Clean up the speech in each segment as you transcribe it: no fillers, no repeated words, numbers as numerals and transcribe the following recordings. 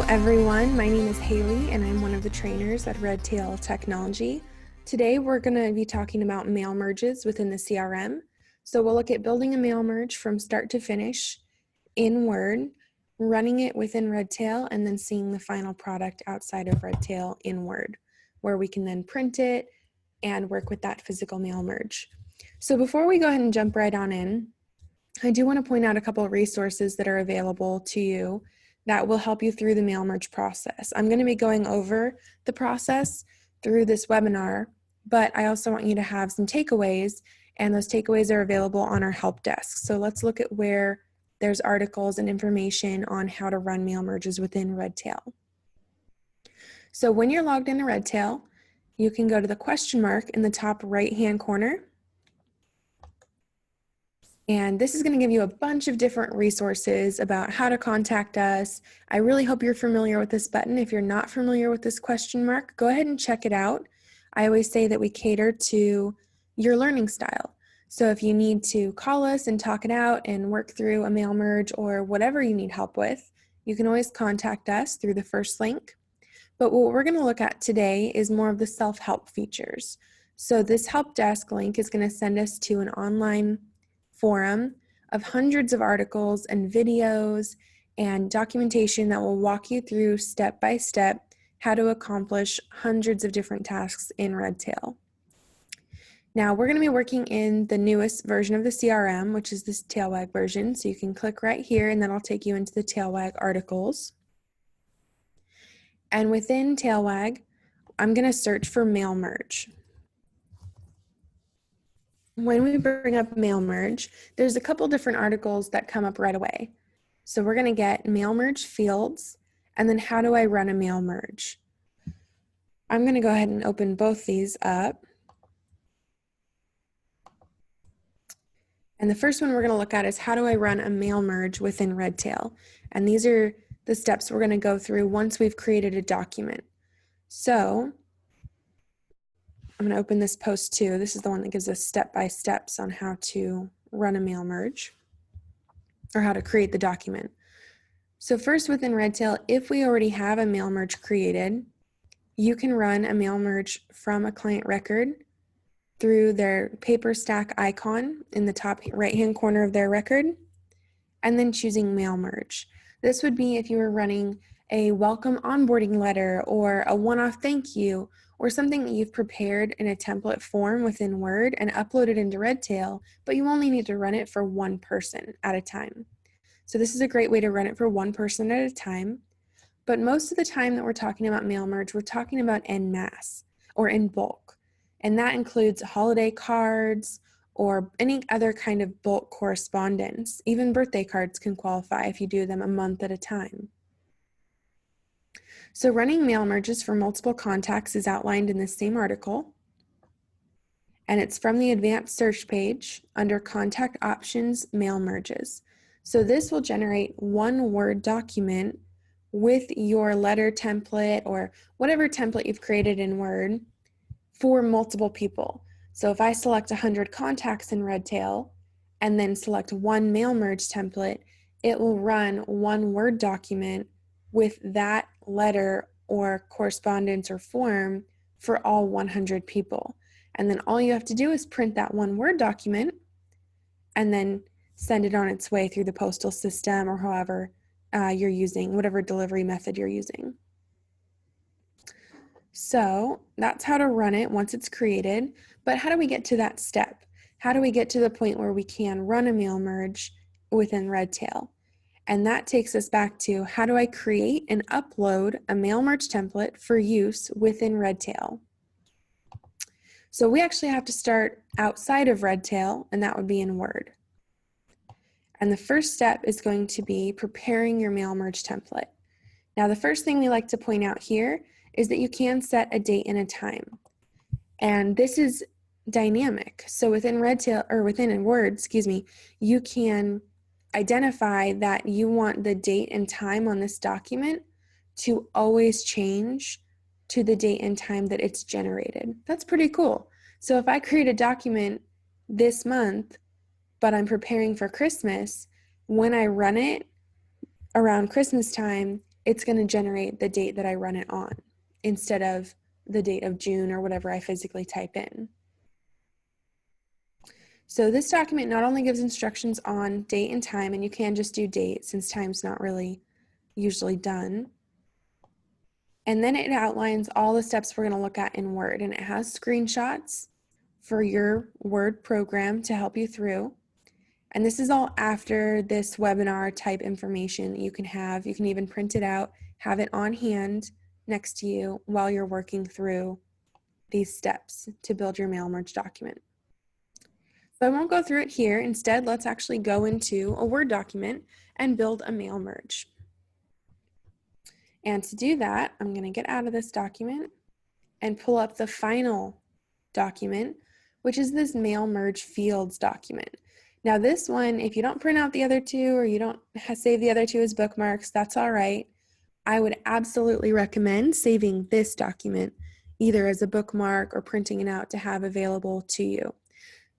everyone, my name is Haley and I'm one of the trainers at Redtail Technology. Today we're going to be talking about mail merges within the CRM. So we'll look at building a mail merge from start to finish in Word, running it within Redtail, and then seeing the final product outside of Redtail in Word, where we can then print it and work with that physical mail merge. So before we go ahead and jump right on in, I do want to point out a couple of resources that are available to you that will help you through the mail merge process. I'm going to be going over the process through this webinar, but I also want you to have some takeaways, and those takeaways are available on our help desk. So let's look at where there's articles and information on how to run mail merges within Redtail. So when you're logged into Redtail, you can go to the question mark in the top right-hand corner. And this is going to give you a bunch of different resources about how to contact us. I really hope you're familiar with this button. If you're not familiar with this question mark, go ahead and check it out. I always say that we cater to your learning style. So if you need to call us and talk it out and work through a mail merge or whatever you need help with, you can always contact us through the first link. But what we're going to look at today is more of the self-help features. So this help desk link is going to send us to an online forum of hundreds of articles and videos and documentation that will walk you through step by step how to accomplish hundreds of different tasks in Redtail. Now we're going to be working in the newest version of the CRM, which is this Tailwag version. So you can click right here and then I'll take you into the Tailwag articles. And within Tailwag, I'm going to search for mail merge. When we bring up mail merge, there's a couple different articles that come up right away. So we're going to get mail merge fields, and then how do I run a mail merge? I'm going to go ahead and open both these up. And the first one we're going to look at is how do I run a mail merge within Redtail? And these are the steps we're going to go through once we've created a document. So I'm going to open this post too. This is the one that gives us step-by-steps on how to run a mail merge or how to create the document. So first within Redtail, if we already have a mail merge created, you can run a mail merge from a client record through their paper stack icon in the top right-hand corner of their record, and then choosing mail merge. This would be if you were running a welcome onboarding letter or a one-off thank you or something that you've prepared in a template form within Word and uploaded into Redtail, but you only need to run it for one person at a time. So this is a great way to run it for one person at a time. But most of the time that we're talking about mail merge, we're talking about en masse or in bulk. And that includes holiday cards or any other kind of bulk correspondence. Even birthday cards can qualify if you do them a month at a time. So running mail merges for multiple contacts is outlined in the same article, and it's from the advanced search page under contact options, mail merges. So this will generate one Word document with your letter template or whatever template you've created in Word for multiple people. So if I select 100 contacts in Redtail and then select one mail merge template, it will run one Word document with that letter or correspondence or form for all 100 people. And then all you have to do is print that one Word document and then send it on its way through the postal system or however you're using, whatever delivery method you're using. So that's how to run it once it's created. But how do we get to that step? How do we get to the point where we can run a mail merge within Redtail? And that takes us back to how do I create and upload a mail merge template for use within Redtail? So we actually have to start outside of Redtail, and that would be in Word. And the first step is going to be preparing your mail merge template. Now, the first thing we like to point out here is that you can set a date and a time. And this is dynamic. So within Redtail, or within Word, you can identify that you want the date and time on this document to always change to the date and time that it's generated. That's pretty cool. So if I create a document this month, but I'm preparing for Christmas, when I run it around Christmas time, it's going to generate the date that I run it on instead of the date of June or whatever I physically type in. So this document not only gives instructions on date and time, and you can just do date since time's not really usually done. And then it outlines all the steps we're going to look at in Word, and it has screenshots for your Word program to help you through. And this is all after this webinar type information that you can have. You can even print it out, have it on hand next to you while you're working through these steps to build your mail merge document. So I won't go through it here. Instead, let's actually go into a Word document and build a mail merge. And to do that, I'm going to get out of this document and pull up the final document, which is this mail merge fields document. Now this one, if you don't print out the other two or you don't save the other two as bookmarks, that's all right. I would absolutely recommend saving this document either as a bookmark or printing it out to have available to you,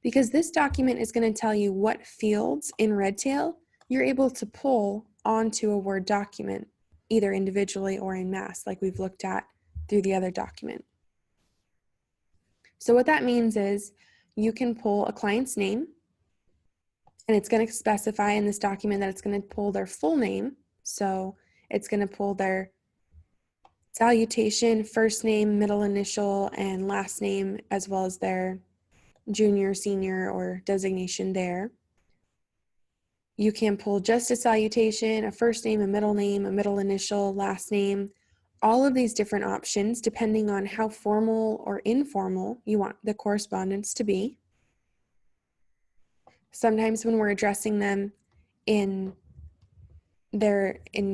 because this document is going to tell you what fields in Redtail you're able to pull onto a Word document, either individually or in mass, like we've looked at through the other document. So what that means is you can pull a client's name, and it's going to specify in this document that it's going to pull their full name. So it's going to pull their salutation, first name, middle initial, and last name, as well as their junior, senior, or designation there. You can pull just a salutation, a first name, a middle initial, last name, all of these different options depending on how formal or informal you want the correspondence to be. Sometimes when we're addressing them in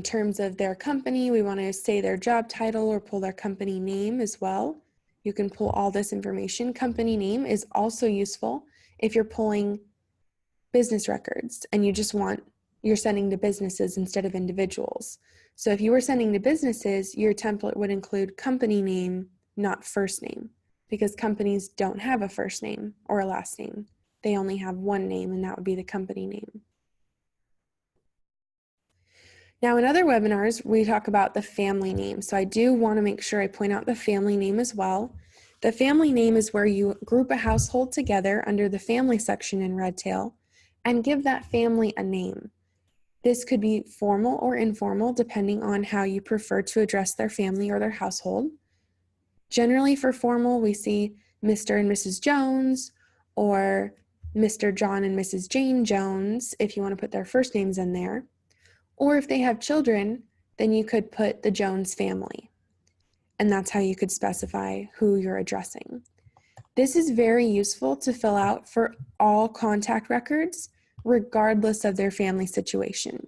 terms of their company, we want to say their job title or pull their company name as well. You can pull all this information. Company name is also useful if you're pulling business records and you're sending to businesses instead of individuals. So if you were sending to businesses, your template would include company name, not first name, because companies don't have a first name or a last name. They only have one name, and that would be the company name. Now, in other webinars, we talk about the family name. So I do want to make sure I point out the family name as well. The family name is where you group a household together under the family section in Redtail and give that family a name. This could be formal or informal, depending on how you prefer to address their family or their household. Generally, for formal, we see Mr. and Mrs. Jones, or Mr. John and Mrs. Jane Jones, if you want to put their first names in there. Or if they have children, then you could put the Jones family. And that's how you could specify who you're addressing. This is very useful to fill out for all contact records, regardless of their family situation.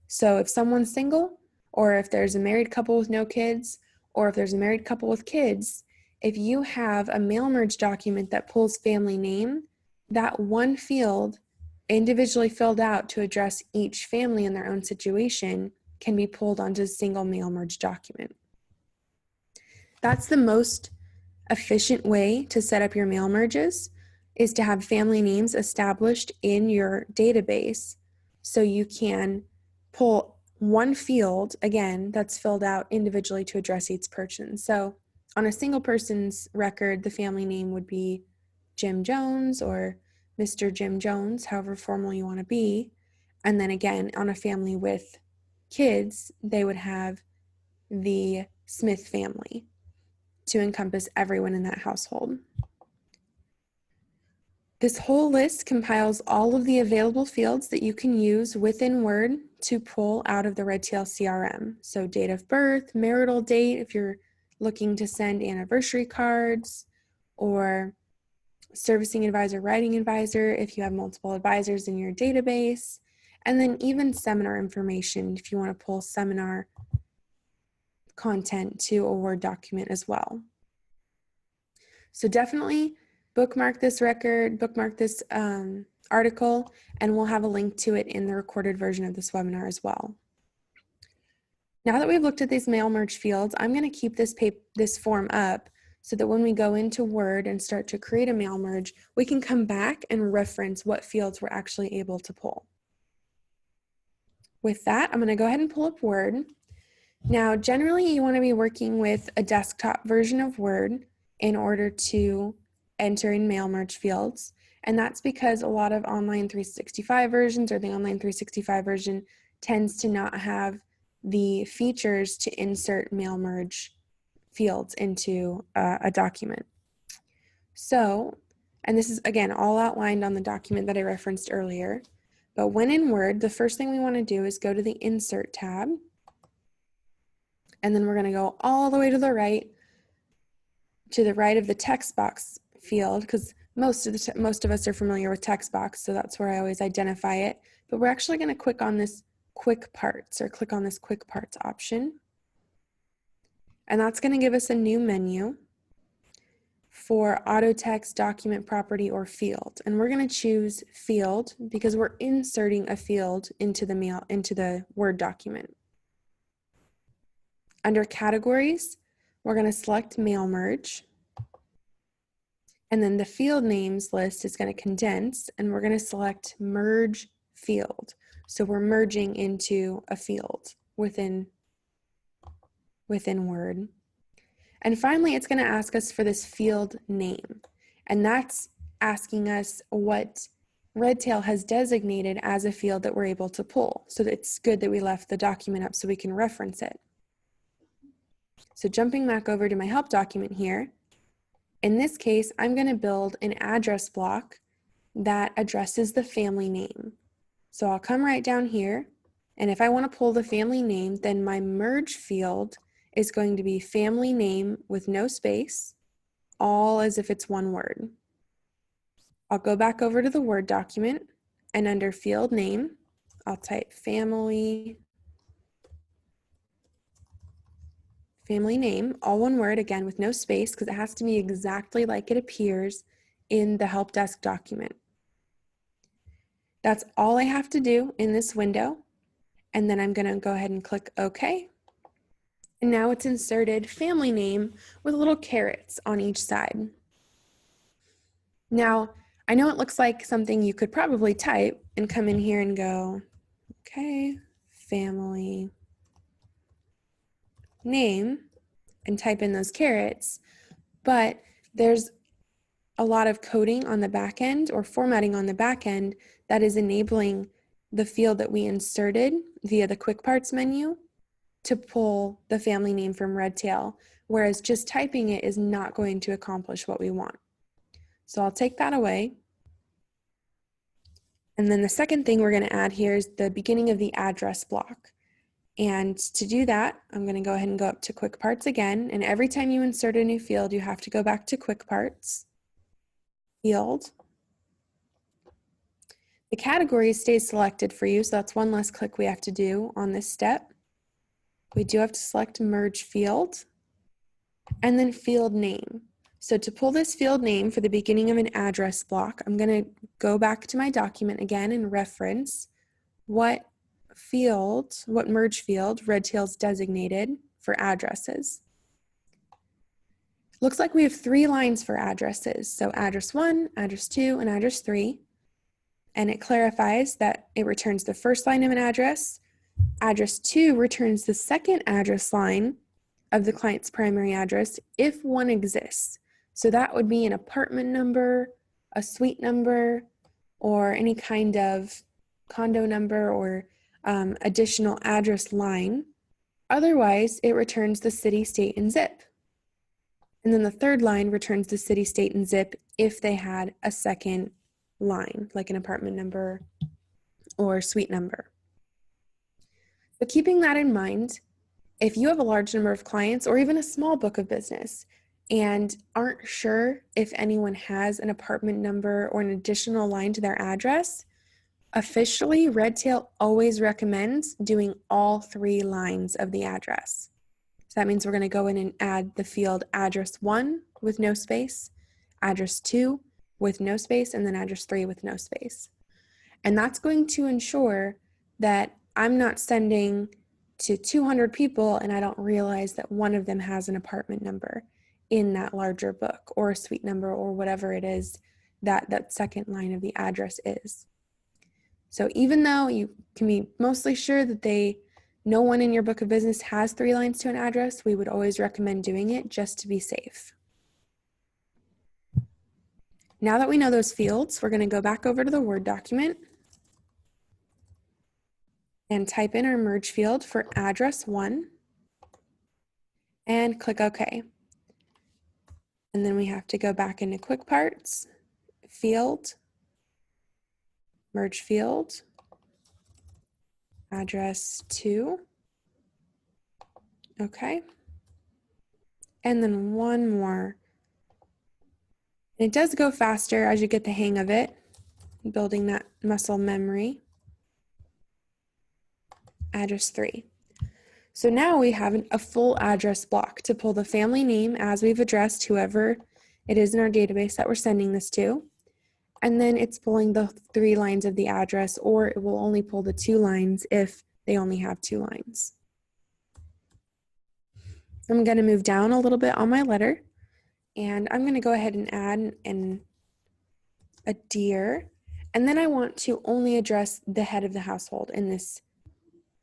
So if someone's single, or if there's a married couple with no kids, or if there's a married couple with kids, if you have a mail merge document that pulls family name, that one field individually filled out to address each family in their own situation can be pulled onto a single mail merge document. That's the most efficient way to set up your mail merges, is to have family names established in your database so you can pull one field, again, that's filled out individually to address each person. So on a single person's record, the family name would be Jim Jones or Mr. Jim Jones, however formal you want to be. And then again, on a family with kids, they would have the Smith family to encompass everyone in that household. This whole list compiles all of the available fields that you can use within Word to pull out of the Redtail CRM. So date of birth, marital date, if you're looking to send anniversary cards, or servicing advisor, writing advisor, if you have multiple advisors in your database, and then even seminar information if you want to pull seminar content to a Word document as well. So definitely bookmark this record, bookmark this article, and we'll have a link to it in the recorded version of this webinar as well. Now that we've looked at these mail merge fields, I'm going to keep this form up so that when we go into Word and start to create a mail merge, we can come back and reference what fields we're actually able to pull. With that, I'm going to go ahead and pull up Word. Now, generally, you want to be working with a desktop version of Word in order to enter in mail merge fields. And that's because a lot of online 365 versions or the online 365 version tends to not have the features to insert mail merge fields into a document. So, and this is again all outlined on the document that I referenced earlier, but when in Word, the first thing we want to do is go to the Insert tab, and then we're going to go all the way to the right of the text box field, because most of us are familiar with text box, so that's where I always identify it. But we're actually going to click on this quick parts option, and that's going to give us a new menu for auto text, document, property, or field. And we're going to choose field because we're inserting a field into the Word document. Under categories, we're going to select mail merge. And then the field names list is going to condense, and we're going to select merge field. So we're merging into a field within Word. And finally, it's going to ask us for this field name. And that's asking us what Redtail has designated as a field that we're able to pull. So it's good that we left the document up so we can reference it. So jumping back over to my help document here, in this case, I'm going to build an address block that addresses the family name. So I'll come right down here, and if I want to pull the family name, then my merge field is going to be family name with no space, all as if it's one word. I'll go back over to the Word document, and under field name, I'll type family name, all one word, again with no space, because it has to be exactly like it appears in the help desk document. That's all I have to do in this window, and then I'm going to go ahead and click OK. And now it's inserted family name with little carets on each side. Now, I know it looks like something you could probably type and come in here and go, okay, family name, and type in those carets, but there's a lot of coding on the back end or formatting on the back end that is enabling the field that we inserted via the quick parts menu to pull the family name from Redtail, whereas just typing it is not going to accomplish what we want. So I'll take that away. And then the second thing we're going to add here is the beginning of the address block. And to do that, I'm going to go ahead and go up to quick parts again. And every time you insert a new field, you have to go back to quick parts, field. The category stays selected for you, so that's one less click we have to do on this step. We do have to select merge field and then field name. So to pull this field name for the beginning of an address block, I'm going to go back to my document again and reference what merge field Redtail's designated for addresses. Looks like we have 3 lines for addresses. So address 1, address 2, and address 3. And it clarifies that it returns the first line of an address. Address 2 returns the second address line of the client's primary address if one exists. So that would be an apartment number, a suite number, or any kind of condo number or additional address line. Otherwise, it returns the city, state, and zip. And then the third line returns the city, state, and zip if they had a second line, like an apartment number or suite number. So keeping that in mind, if you have a large number of clients or even a small book of business and aren't sure if anyone has an apartment number or an additional line to their address, officially, Redtail always recommends doing all 3 lines of the address. So that means we're going to go in and add the field address 1 with no space, address 2 with no space, and then address 3 with no space. And that's going to ensure that I'm not sending to 200 people and I don't realize that one of them has an apartment number in that larger book or a suite number or whatever it is that second line of the address is. So even though you can be mostly sure that they no one in your book of business has 3 lines to an address, we would always recommend doing it just to be safe. Now that we know those fields, we're going to go back over to the Word document and type in our merge field for address 1 and click OK. And then we have to go back into Quick Parts, Field, Merge Field, address 2. Okay. And then one more. And it does go faster as you get the hang of it, building that muscle memory. Address 3. So now we have a full address block to pull the family name as we've addressed whoever it is in our database that we're sending this to. And then it's pulling the 3 lines of the address, or it will only pull the 2 lines if they only have 2 lines. I'm going to move down a little bit on my letter, and I'm going to go ahead and add a dear, and then I want to only address the head of the household in this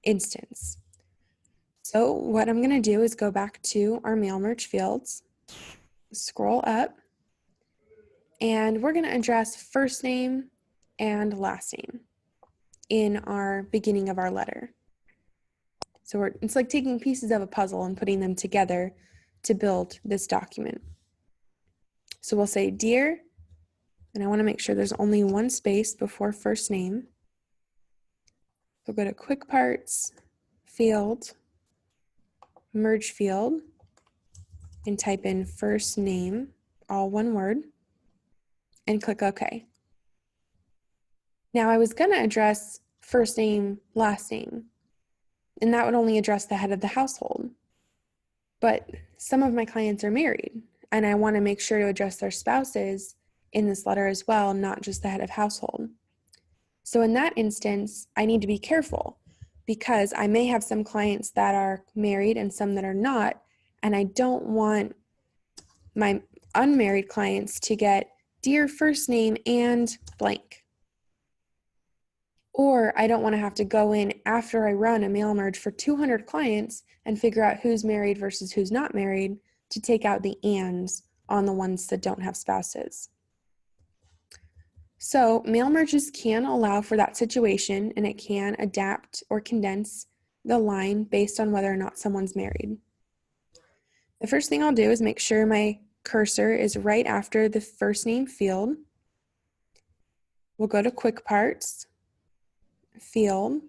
instance. So what I'm going to do is go back to our mail merge fields, scroll up, and we're going to address first name and last name in our beginning of our letter. So it's like taking pieces of a puzzle and putting them together to build this document. So we'll say dear, and I want to make sure there's only 1 space before first name. So go to Quick Parts, Field, Merge Field, and type in first name, all one word, and click OK. Now I was going to address first name, last name, and that would only address the head of the household. But some of my clients are married, and I want to make sure to address their spouses in this letter as well, not just the head of household. So in that instance, I need to be careful because I may have some clients that are married and some that are not, and I don't want my unmarried clients to get dear first name and blank. Or I don't want to have to go in after I run a mail merge for 200 clients and figure out who's married versus who's not married to take out the ands on the ones that don't have spouses. So mail merges can allow for that situation, and it can adapt or condense the line based on whether or not someone's married. The first thing I'll do is make sure my cursor is right after the first name field. We'll go to Quick Parts, Field,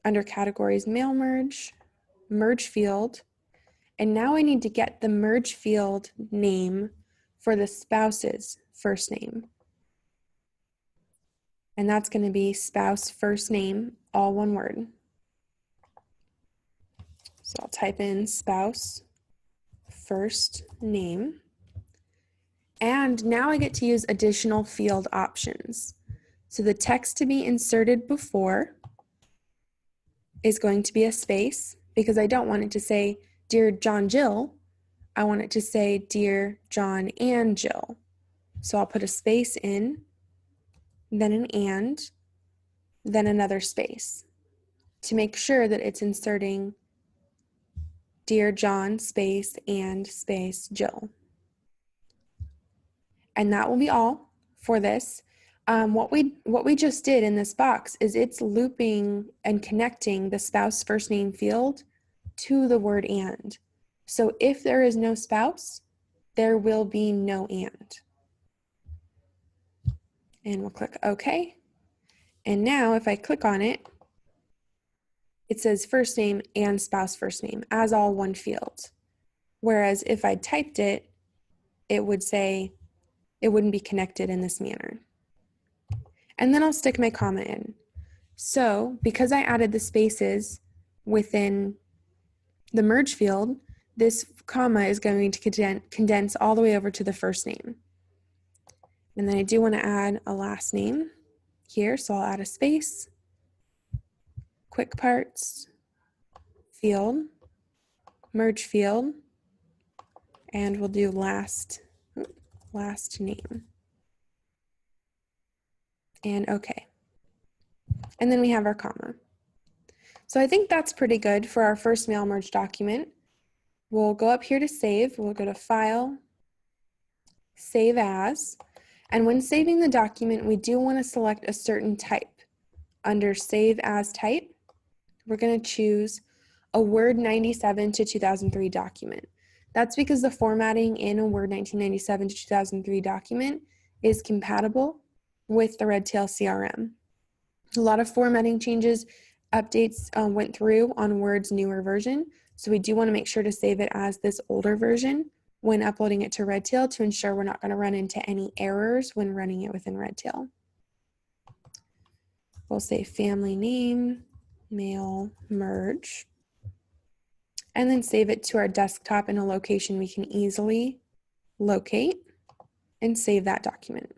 under Categories Mail Merge, Merge Field, and now I need to get the merge field name for the spouse's first name. And that's going to be spouse first name, all one word. So I'll type in spouse first name. And now I get to use additional field options. So the text to be inserted before is going to be a space because I don't want it to say, Dear John Jill. I want it to say, Dear John and Jill. So I'll put a space in, then an and, then another space to make sure that it's inserting Dear John space and space Jill. And that will be all for this. What we just did in this box is it's looping and connecting the spouse first name field to the word and. So if there is no spouse, there will be no and. And we'll click OK. And now if I click on it, it says first name and spouse first name as all one field. Whereas if I typed it, it would say it wouldn't be connected in this manner. And then I'll stick my comma in. So because I added the spaces within the merge field, this comma is going to condense all the way over to the first name. And then I do want to add a last name here, so I'll add a space, Quick Parts, Field, Merge Field, and we'll do last name. And OK. And then we have our comma. So I think that's pretty good for our first mail merge document. We'll go up here to save. We'll go to File, Save As. And when saving the document, we do want to select a certain type. Under Save As Type, we're going to choose a Word 97 to 2003 document. That's because the formatting in a Word 1997 to 2003 document is compatible with the Redtail CRM. A lot of formatting changes, updates went through on Word's newer version, so we do want to make sure to save it as this older version when uploading it to Redtail to ensure we're not going to run into any errors when running it within Redtail. We'll say family name, mail merge, and then save it to our desktop in a location we can easily locate and save that document.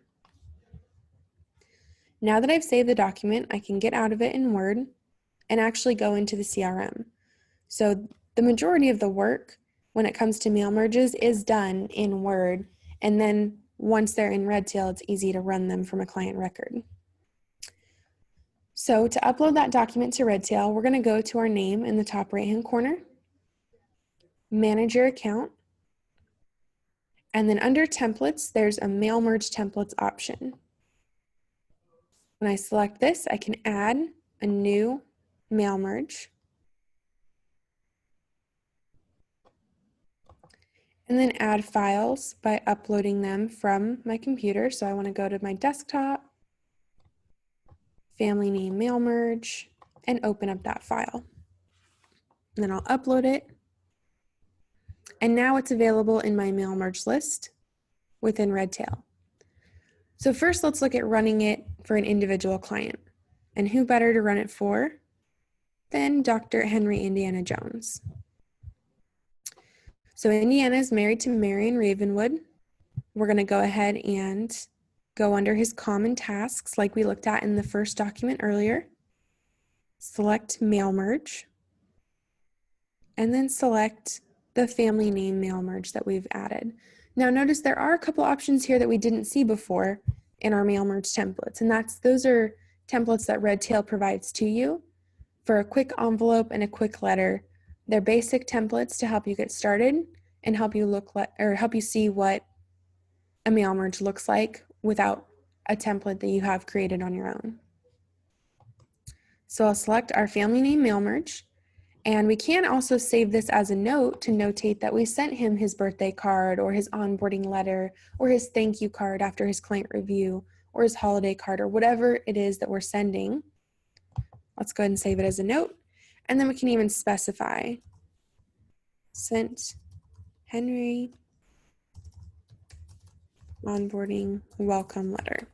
Now that I've saved the document, I can get out of it in Word and actually go into the CRM. So the majority of the work when it comes to mail merges is done in Word, and then once they're in Redtail, it's easy to run them from a client record. So to upload that document to Redtail, we're going to go to our name in the top right-hand corner, manage your account, and then under templates, there's a mail merge templates option. When I select this, I can add a new mail merge. And then add files by uploading them from my computer. So I want to go to my desktop, family name mail merge, and open up that file. And then I'll upload it. And now it's available in my mail merge list within Redtail. So first, let's look at running it for an individual client. And who better to run it for than Dr. Henry Indiana Jones. So Indiana is married to Marion Ravenwood. We're going to go ahead and go under his common tasks like we looked at in the first document earlier. Select mail merge. And then select the family name mail merge that we've added. Now notice there are a couple options here that we didn't see before in our mail merge templates. And those are templates that Redtail provides to you for a quick envelope and a quick letter. They're basic templates to help you get started and help you see what a mail merge looks like without a template that you have created on your own. So I'll select our family name mail merge, and we can also save this as a note to notate that we sent him his birthday card or his onboarding letter or his thank you card after his client review or his holiday card or whatever it is that we're sending. Let's go ahead and save it as a note. And then we can even specify sent Henry onboarding welcome letter.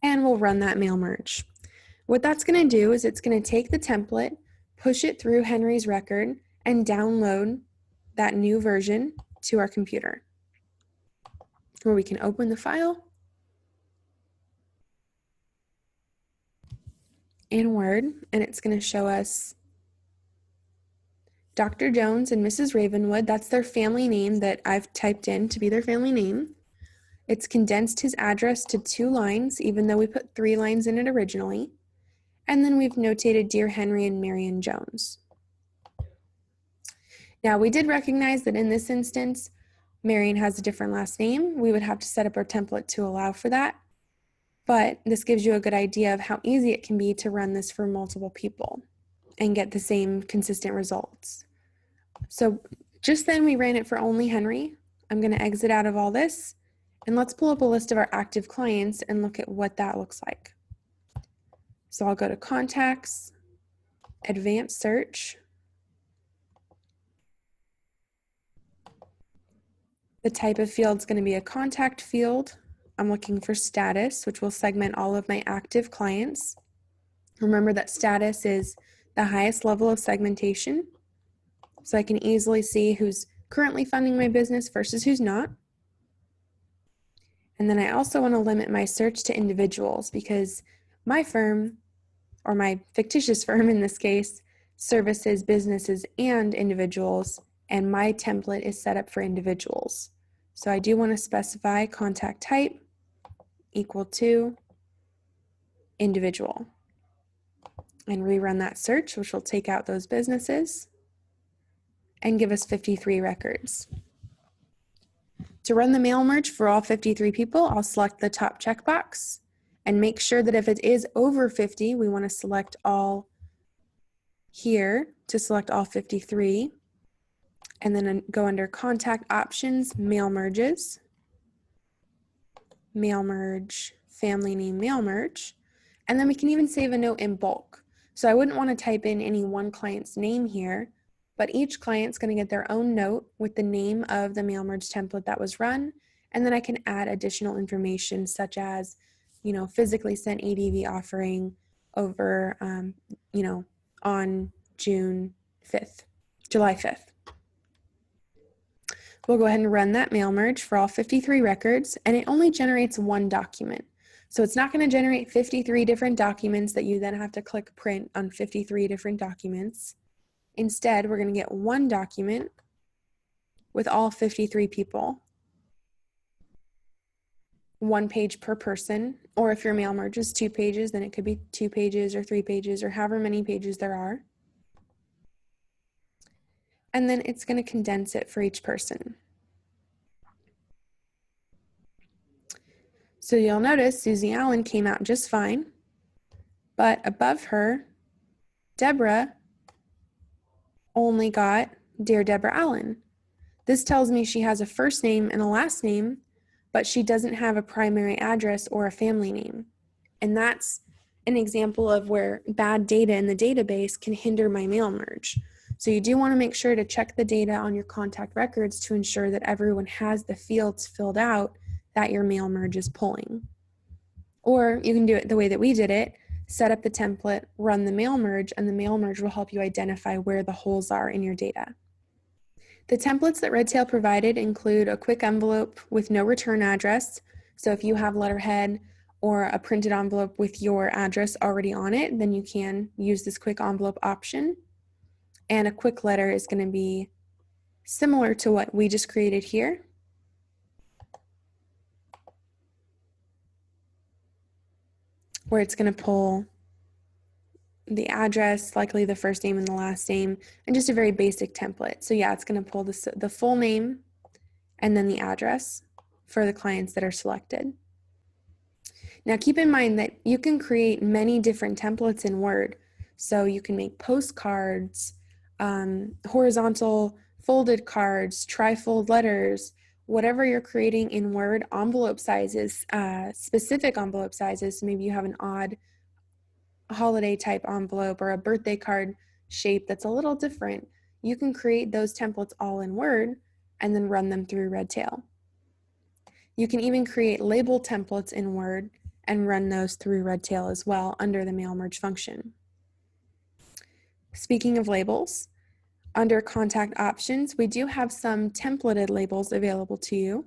And we'll run that mail merge. What that's going to do is it's going to take the template, push it through Henry's record, and download that new version to our computer, where we can open the file in Word, and it's going to show us Dr. Jones and Mrs. Ravenwood. That's their family name that I've typed in to be their family name. It's condensed his address to 2 lines, even though we put 3 lines in it originally. And then we've notated Dear Henry and Marion Jones. Now, we did recognize that in this instance, Marion has a different last name. We would have to set up our template to allow for that. But this gives you a good idea of how easy it can be to run this for multiple people and get the same consistent results. So just then we ran it for only Henry. I'm going to exit out of all this, and let's pull up a list of our active clients and look at what that looks like. So I'll go to Contacts, Advanced Search. The type of field is going to be a contact field. I'm looking for status, which will segment all of my active clients. Remember that status is the highest level of segmentation, so I can easily see who's currently funding my business versus who's not. And then I also want to limit my search to individuals because my firm, or my fictitious firm in this case, services businesses and individuals, and my template is set up for individuals. So I do want to specify contact type equal to individual. and rerun that search, which will take out those businesses and give us 53 records. To run the mail merge for all 53 people, I'll select the top checkbox and make sure that if it is over 50, we want to select all here to select all 53, and then go under contact options, mail merges, mail merge, family name mail merge, and then we can even save a note in bulk. So I wouldn't want to type in any one client's name here, but each client's going to get their own note with the name of the mail merge template that was run, and then I can add additional information such as, physically sent ADV offering over, on July 5th. We'll go ahead and run that mail merge for all 53 records, and it only generates one document. So it's not going to generate 53 different documents that you then have to click print on 53 different documents. Instead, we're going to get one document with all 53 people. One page per person, or if your mail merge is 2 pages, then it could be 2 pages or 3 pages or however many pages there are. And then it's going to condense it for each person. So you'll notice Susie Allen came out just fine, but above her, Deborah only got Dear Deborah Allen. This tells me she has a first name and a last name, but she doesn't have a primary address or a family name. And that's an example of where bad data in the database can hinder my mail merge. So you do want to make sure to check the data on your contact records to ensure that everyone has the fields filled out that your mail merge is pulling. Or you can do it the way that we did it, set up the template, run the mail merge, and the mail merge will help you identify where the holes are in your data. The templates that Redtail provided include a quick envelope with no return address. So if you have letterhead or a printed envelope with your address already on it, then you can use this quick envelope option. And a quick letter is going to be similar to what we just created here. Where it's going to pull the address, likely the first name and the last name, and just a very basic template. So yeah, it's going to pull the full name and then the address for the clients that are selected. Now keep in mind that you can create many different templates in Word. So you can make postcards, horizontal folded cards, tri-fold letters, whatever you're creating in Word, envelope sizes, specific envelope sizes. Maybe you have an odd holiday type envelope or a birthday card shape that's a little different. You can create those templates all in Word and then run them through Redtail. You can even create label templates in Word and run those through Redtail as well under the mail merge function. Speaking of labels, under contact options, we do have some templated labels available to you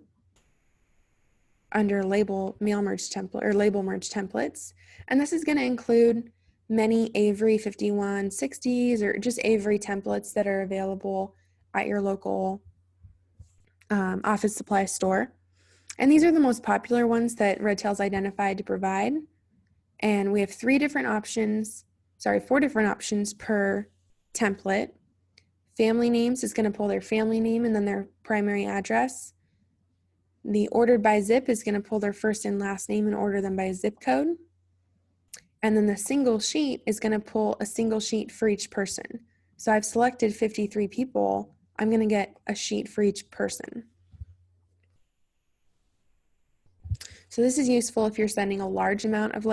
under label mail merge template or label merge templates. And this is going to include many Avery 5160s or just Avery templates that are available at your local office supply store. And these are the most popular ones that Redtail's identified to provide. And we have 4 different options per template. Family names is going to pull their family name and then their primary address. The ordered by zip is going to pull their first and last name and order them by zip code. And then the single sheet is going to pull a single sheet for each person. So I've selected 53 people. I'm going to get a sheet for each person. So this is useful if you're sending a large amount of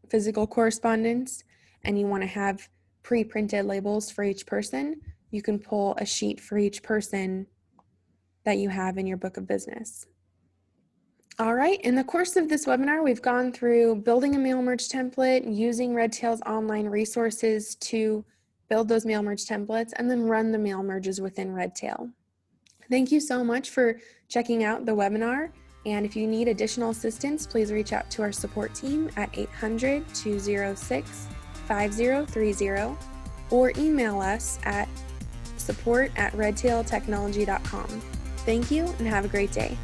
physical correspondence and you want to have pre-printed labels for each person. You can pull a sheet for each person that you have in your book of business. All right, in the course of this webinar, we've gone through building a mail merge template, using Redtail's online resources to build those mail merge templates, and then run the mail merges within Redtail. Thank you so much for checking out the webinar. And if you need additional assistance, please reach out to our support team at 800-206-5030 or email us at support@redtailtechnology.com. Thank you and have a great day.